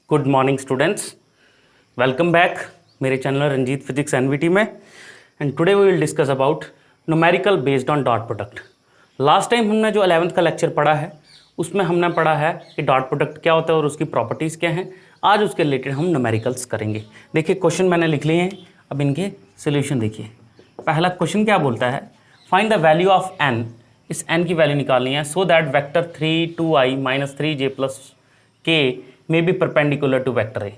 Good morning students, welcome back मेरे channel Ranjeet physics NVT में। And today we will discuss about numerical based on dot product. Last time हमने जो 11th का lecture पढ़ा है उसमें हमने पढ़ा है कि डॉट प्रोडक्ट क्या होता है और उसकी प्रॉपर्टीज़ क्या हैं। आज उसके रिलेटेड हम न्यूमेरिकल्स करेंगे। देखिए क्वेश्चन मैंने लिख लिए हैं, अब इनके सोल्यूशन देखिए। पहला क्वेश्चन क्या बोलता है, find the value of n। इस n की वैल्यू निकालनी है so that vector 3 2i minus 3j plus k may be perpendicular to vector A.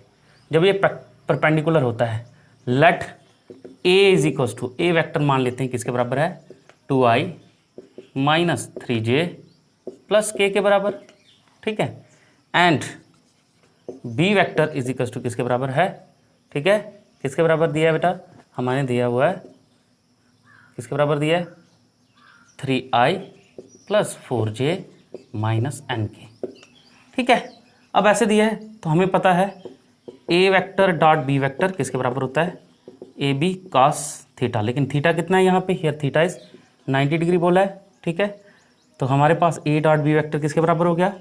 जब ये परपेंडिकुलर होता है, let a is equals to A vector मान लेते हैं किसके बराबर है, 2i minus 3j plus k के बराबर, ठीक है। And b vector is equals to किसके बराबर है, ठीक है। किसके बराबर दिया है बेटा, हमारे दिया हुआ है, किसके बराबर दिया है, 3i plus 4j minus nk, ठीक है। अब ऐसे दिया है तो हमें पता है a vector dot b vector किसके बराबर होता है, ए बी कॉस थीटा। लेकिन थीटा कितना है यहाँ पे, हियर थीटा इज 90 डिग्री बोला है, ठीक है। तो हमारे पास a डॉट b वेक्टर किसके बराबर हो गया,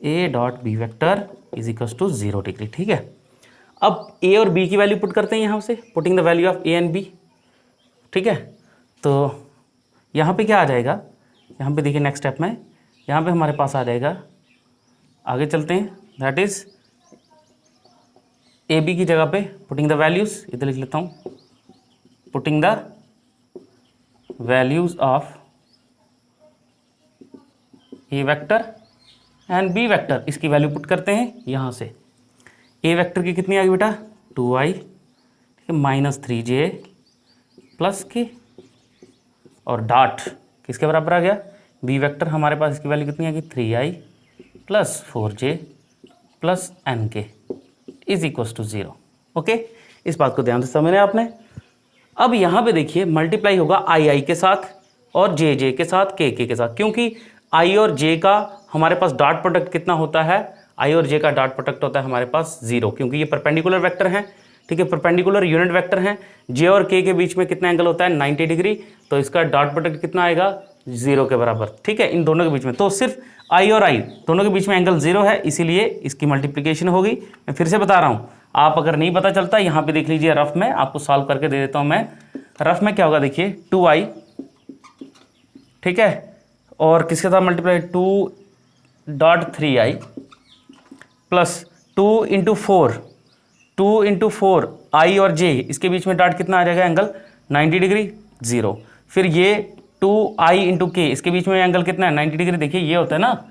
a dot b vector is equals to 0 degree, ठीक है। अब a और b की वैल्यू पुट करते हैं यहाँ से, putting the value of a and b, ठीक है। तो यहाँ पे क्या आ जाएगा, यहाँ पे देखिए नेक्स्ट स्टेप में, यहाँ पे हमारे पास आ जाएगा, आगे चलते हैं, दैट इज ए बी की जगह पे पुटिंग द वैल्यूज, इधर लिख लेता हूँ, putting the values of A vector and B vector, इसकी वैल्यू पुट करते हैं यहाँ से। ए वेक्टर की कितनी आ गई बेटा, 2i, ठीक है, माइनस 3j प्लस के, और डॉट किसके बराबर आ गया, बी वेक्टर हमारे पास इसकी वैल्यू कितनी आ गई, 3i plus 4j plus nk is equals to 0। Okay, इस बात को ध्यान से समझना है आपने। अब यहाँ पे देखिए मल्टीप्लाई होगा i के साथ और j के साथ, k के साथ, क्योंकि i और j का हमारे पास डॉट प्रोडक्ट कितना होता है, i और j का डॉट प्रोडक्ट होता है हमारे पास 0, क्योंकि ये परपेंडिकुलर वेक्टर हैं, ठीक है, परपेंडिकुलर यूनिट वेक्टर हैं। j और k के बीच में कितना एंगल होता है, 90 डिग्री, तो इसका डॉट प्रोडक्ट कितना आएगा, 0 के बराबर, ठीक है, इन दोनों के बीच में। तो सिर्फ i और i दोनों के बीच में एंगल 0 है, इसीलिए इसकी मल्टीप्लिकेशन होगी। मैं फिर से बता रहा हूँ, आप अगर नहीं पता चलता यहाँ पे देख लीजिए, रफ में आपको सॉल्व करके दे देता हूँ मैं। रफ में क्या होगा देखिए, 2i, ठीक है, और किसके साथ multiply, 2.3i plus 2 into 4 i और j, इसके बीच में डॉट कितना आ जाएगा, एंगल 90 डिग्री 0। फिर ये 2i इंटू के, इसके बीच में एंगल कितना है, 90 डिग्री। देखिए ये होता है ना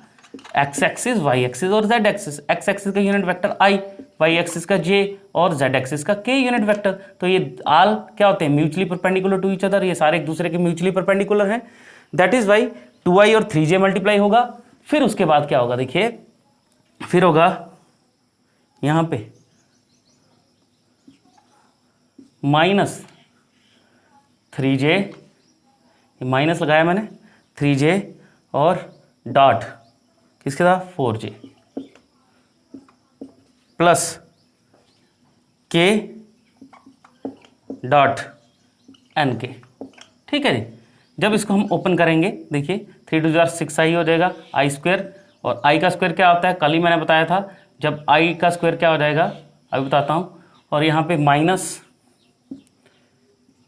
x एक्सिस, y एक्सिस और z एक्सिस। x एक्सिस का unit vector i, y axis का j और z एक्सिस का k यूनिट वेक्टर। तो ये ऑल क्या होते हैं, mutually perpendicular to each other, ये सारे एक दूसरे के म्यूचुअली परपेंडिकुलर हैं। दैट इज वाई 2i और 3j मल्टीप्लाई होगा। फिर उसके बाद क्या होगा देखिए, फिर होगा यहाँ पे माइनस 3j, माइनस लगाया मैंने, 3j और डॉट किसके साथ, 4j plus k dot nk, ठीक है जी। जब इसको हम ओपन करेंगे देखिए, 3 2 6i हो जाएगा, i स्क्वायर, और i का स्क्वायर क्या होता है, कल ही मैंने बताया था, जब i का स्क्वायर क्या हो जाएगा अभी बताता हूँ। और यहाँ पे माइनस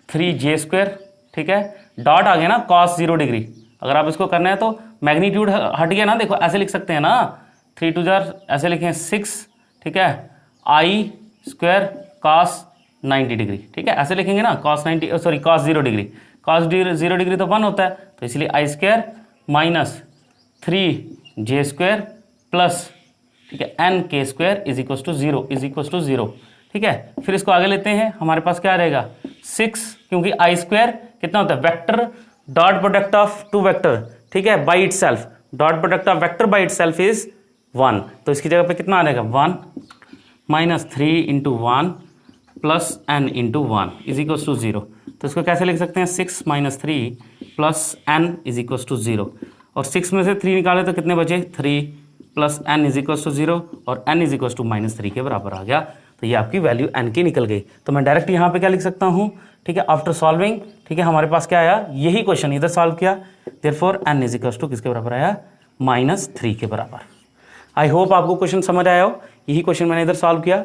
3j स्क्वायर, ठीक है, डॉट आ गया ना cos 0 डिग्री। अगर आप इसको करना है तो मैग्नीट्यूड हट गया ना, देखो ऐसे लिख सकते हैं ना, 3 2 ऐसे लिखें 6, ठीक है, i स्क्वायर cos 90 डिग्री, ठीक है, ऐसे लिखेंगे ना, cos 0 डिग्री, cos 0 डिग्री तो 1 होता है, तो इसलिए i square minus 3j square plus, ठीक है, nk square is equals to 0, ठीक है। फिर इसको आगे लेते हैं, हमारे पास क्या रहेगा 6, क्योंकि i स्क्वायर कितना होता है, vector dot product of two vector, ठीक है, by itself, dot product of vector by itself is 1, तो इसकी जगह पे कितना आ जाएगा, 1 minus 3 into 1 plus n into 1 is equals to 0। तो इसको कैसे लिख सकते हैं, 6 minus 3 plus n is equals to 0, और 6 में से 3 निकाले तो कितने बचे, 3 plus n is equals to 0, और n is equals to minus 3 के बराबर आ गया। तो ये आपकी वैल्यू n की निकल गई। तो मैं डायरेक्ट यहाँ पे क्या लिख सकता हूँ, ठीक है, आफ्टर सॉल्विंग, ठीक है, हमारे पास क्या आया, यही क्वेश्चन इधर सॉल्व किया, therefore n is equals to किसके बराबर आया, -3 के बराबर। आई होप आपको क्वेश्चन समझ आया हो। यही क्वेश्चन मैंने इधर सॉल्व किया।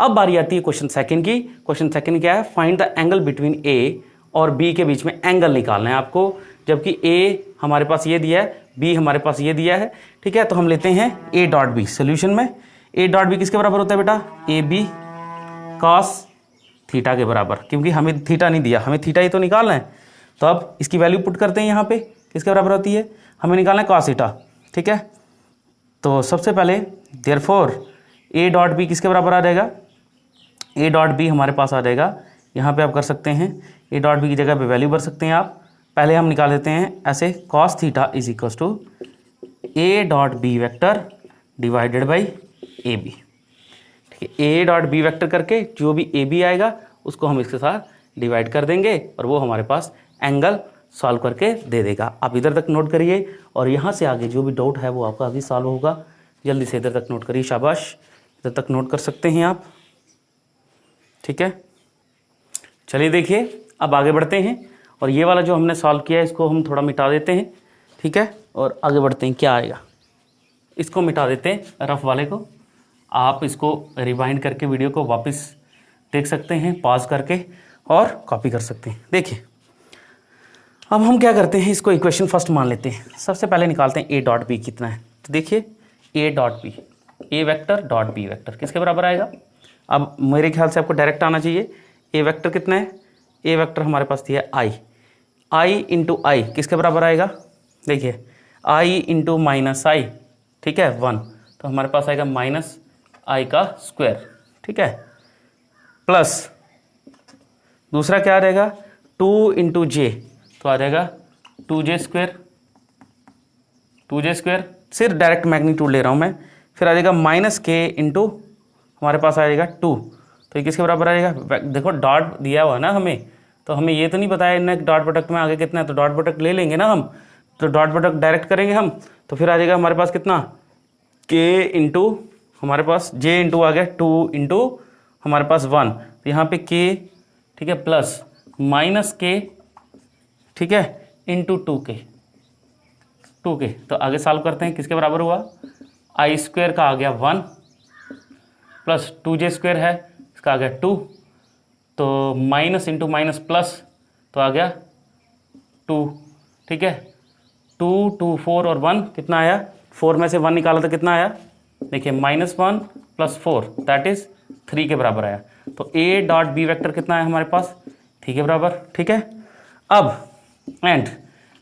अब बारी आती है क्वेश्चन सेकंड की। क्वेश्चन सेकंड क्या है, फाइंड द एंगल बिटवीन ए और बी के बीच में एंगल निकालना है आपको, जबकि ए हमारे पास ये दिया है, बी हमारे पास ये दिया है, ठीक है। तो हम लेते हैं ए डॉट बी। सोल्यूशन में ए डॉट बी किसके बराबर होता है बेटा, ए बी कॉस थीटा के बराबर, क्योंकि हमें थीटा नहीं दिया, हमें थीटा ही तो निकालना है। तो अब इसकी वैल्यू पुट करते हैं यहाँ पे, किसके बराबर होती है, हमें निकालना है कॉस थीटा, ठीक है। तो सबसे पहले देयरफॉर ए डॉट बी किसके बराबर आ जाएगा, ए डॉट बी हमारे पास आ जाएगा, यहाँ पे आप कर सकते हैं ए डॉट बी की जगह पे वैल्यू भर सकते हैं आप। पहले हम निकाल देते हैं ऐसे, cos theta is equal to A dot B vector divided by A B, ठीक है। ए डॉट बी वेक्टर करके जो भी ए बी आएगा उसको हम इसके साथ डिवाइड कर देंगे और वो हमारे पास एंगल सॉल्व करके दे देगा। आप इधर तक नोट करिए और यहाँ से आगे जो भी डाउट है वो आपका अभी सॉल्व होगा। जल्दी से इधर तक नोट करिए, शाबाश, इधर तक नोट कर सकते हैं आप, ठीक है। चलिए देखिए अब आगे बढ़ते हैं और ये वाला जो हमने सॉल्व किया है इसको हम थोड़ा मिटा देते हैं, ठीक है, और आगे बढ़ते हैं। क्या आएगा, इसको मिटा देते हैं रफ वाले को। आप इसको रिवाइंड करके वीडियो को वापस देख सकते हैं, पॉज करके, और कॉपी कर सकते हैं। देखिए अब हम क्या करते हैं, इसको इक्वेशन फर्स्ट मान लेते हैं। सबसे पहले निकालते हैं ए डॉट बी कितना है। तो देखिए A dot B, A vector dot B vector किसके बराबर आएगा। अब मेरे ख्याल से आपको डायरेक्ट आना चाहिए। ए वेक्टर कितना है, ए वेक्टर हमारे पास दिया है आई, आई इंटू आई किसके बराबर आएगा, देखिए आई इंटू माइनस आई, ठीक है, 1, तो हमारे पास आएगा माइनस आई का स्क्वायर, ठीक है, प्लस दूसरा क्या आ जाएगा 2 इंटू जे, तो आ जाएगा 2j स्क्वायर, 2j स्क्वायर, सिर्फ डायरेक्ट मैग्नीट्यूड ले रहा हूँ मैं। फिर आ जाएगा माइनस के इंटू हमारे पास आ जाएगा 2, तो ये किसके बराबर आएगा, देखो डॉट दिया हुआ है ना हमें, तो हमें ये तो नहीं पता है इन्हें डॉट प्रोडक्ट में आगे कितना है, तो डॉट प्रोडक्ट ले लेंगे ना हम, तो डॉट प्रोडक्ट डायरेक्ट करेंगे हम, तो फिर आ जाएगा हमारे पास कितना के इंटू हमारे पास जे इंटू आ गया 2 इंटू हमारे पास 1, तो यहाँ पे के, ठीक है, प्लस माइनस के, ठीक है, इंटू 2k, तो आगे सॉल्व करते हैं। किसके बराबर हुआ, आई स्क्वायर का आ गया 1 प्लस 2j स्क्वायर है, इसका आ गया 2, तो माइनस इंटू माइनस प्लस, तो आ गया 2, ठीक है, 2 2 4 और 1 कितना आया, 4 में से 1 निकाला तो कितना आया, देखिए -1 + 4 दैट इज 3 के बराबर आया। तो ए डॉट बी वेक्टर कितना है हमारे पास, 3 के बराबर, ठीक है। अब एंड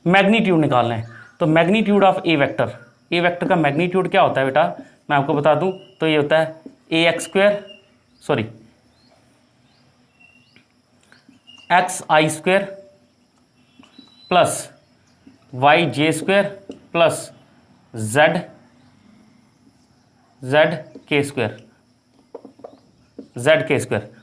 मैग्नीट्यूड निकालना है, तो मैग्नीट्यूड ऑफ ए वेक्टर का मैग्नीट्यूड क्या होता है बेटा, मैं आपको बता दूं, तो ये होता है xi square plus yj square plus zk square.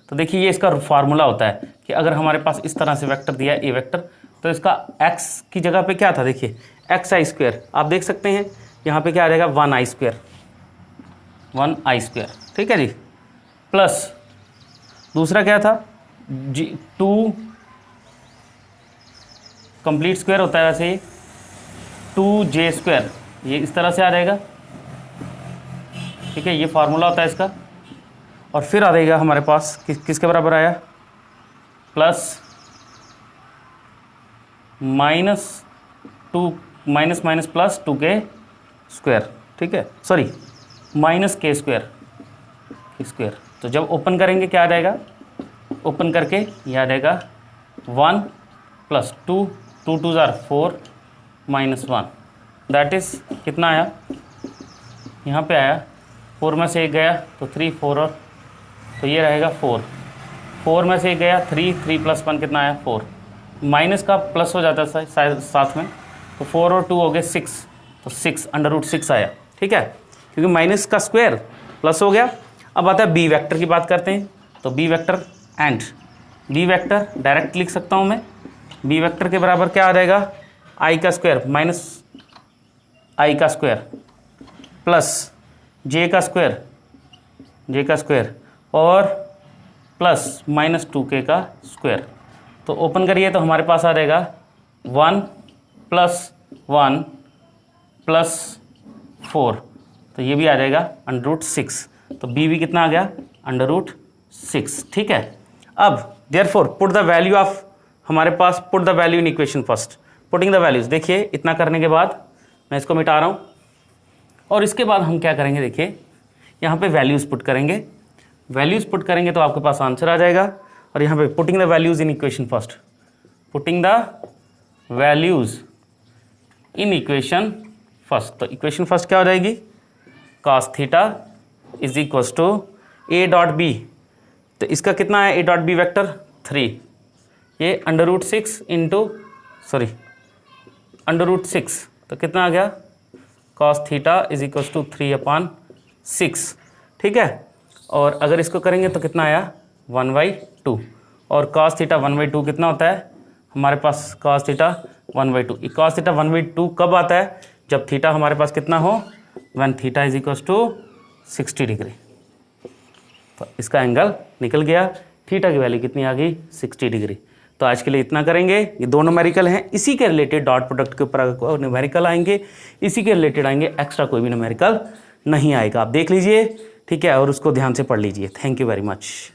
तो देखिए ये इसका फार्मूला होता है कि अगर हमारे पास इस तरह से वेक्टर दिया है ए वेक्टर, तो इसका x की जगह पे क्या था, देखिए xi स्क्वायर, आप देख सकते हैं यहाँ पे क्या आ जाएगा 1i स्क्वायर, ठीक है जी, प्लस दूसरा क्या था 2 कंप्लीट स्क्वायर होता है वैसे ये 2j स्क्वायर, ये इस तरह से आ जाएगा, ठीक है, ये फार्मूला होता है इसका। और फिर आ जाएगा हमारे पास किसके बराबर आया, plus minus plus 2k square, ठीक है, सॉरी माइनस k स्क्वायर। तो जब ओपन करेंगे क्या आ जाएगा, ओपन करके ये आ जाएगा 1 प्लस 2 2 2 4 -1 दैट इज़ कितना आया, यहाँ पे आया 4 में से एक गया तो 3 4 और, तो ये रहेगा 4 में से एक गया 3 + 1 कितना आया 4, माइनस का प्लस हो जाता है साथ में, तो 4 और 2 हो गए 6, तो 6 √6 आया, ठीक है, क्योंकि माइनस का स्क्वायर प्लस हो गया। अब आता है बी वेक्टर की बात करते हैं, तो B vector and B vector direct लिख सकता हूँ मैं, बी वेक्टर के बराबर क्या आ जाएगा, आई का स्क्वायर माइनस आई का स्क्वायर प्लस जे का स्क्वायर और प्लस -2k का स्क्वायर। तो ओपन करिए तो हमारे पास आ जाएगा 1 + 1 + 4, तो ये भी आ जाएगा √6, तो बी भी कितना आ गया √6, ठीक है। अब therefore put the value of, हमारे पास put the value in equation first, putting the values. देखिए इतना करने के बाद मैं इसको मिटा रहा हूँ और इसके बाद हम क्या करेंगे, देखिए यहाँ पे वैल्यूज़ पुट करेंगे, वैल्यूज़ पुट करेंगे तो आपके पास आंसर आ जाएगा। और यहाँ पे putting the values in equation first, putting the values in equation first, तो इक्वेशन फर्स्ट क्या हो जाएगी, cos theta is equal to a dot B, तो इसका कितना है a डॉट बी वेक्टर 3, ये √6 इंटू √6, तो कितना आ गया cos theta is equal to 3/6, ठीक है। और अगर इसको करेंगे तो कितना आया 1/2, और cos थीटा 1/2 कितना होता है हमारे पास, cos थीटा 1/2, cos थीटा 1/2 कब आता है, जब थीटा हमारे पास कितना हो, when theta is equal to 60 degree, तो इसका एंगल निकल गया, थीटा की वैल्यू कितनी आ गई 60 डिग्री। तो आज के लिए इतना करेंगे, ये दो न्यूमेरिकल हैं, इसी के रिलेटेड डॉट प्रोडक्ट के ऊपर न्यूमेरिकल आएंगे, इसी के रिलेटेड आएंगे, एक्स्ट्रा कोई भी न्यूमेरिकल नहीं आएगा, आप देख लीजिए, ठीक है, और उसको ध्यान से पढ़ लीजिए। Thank you very much.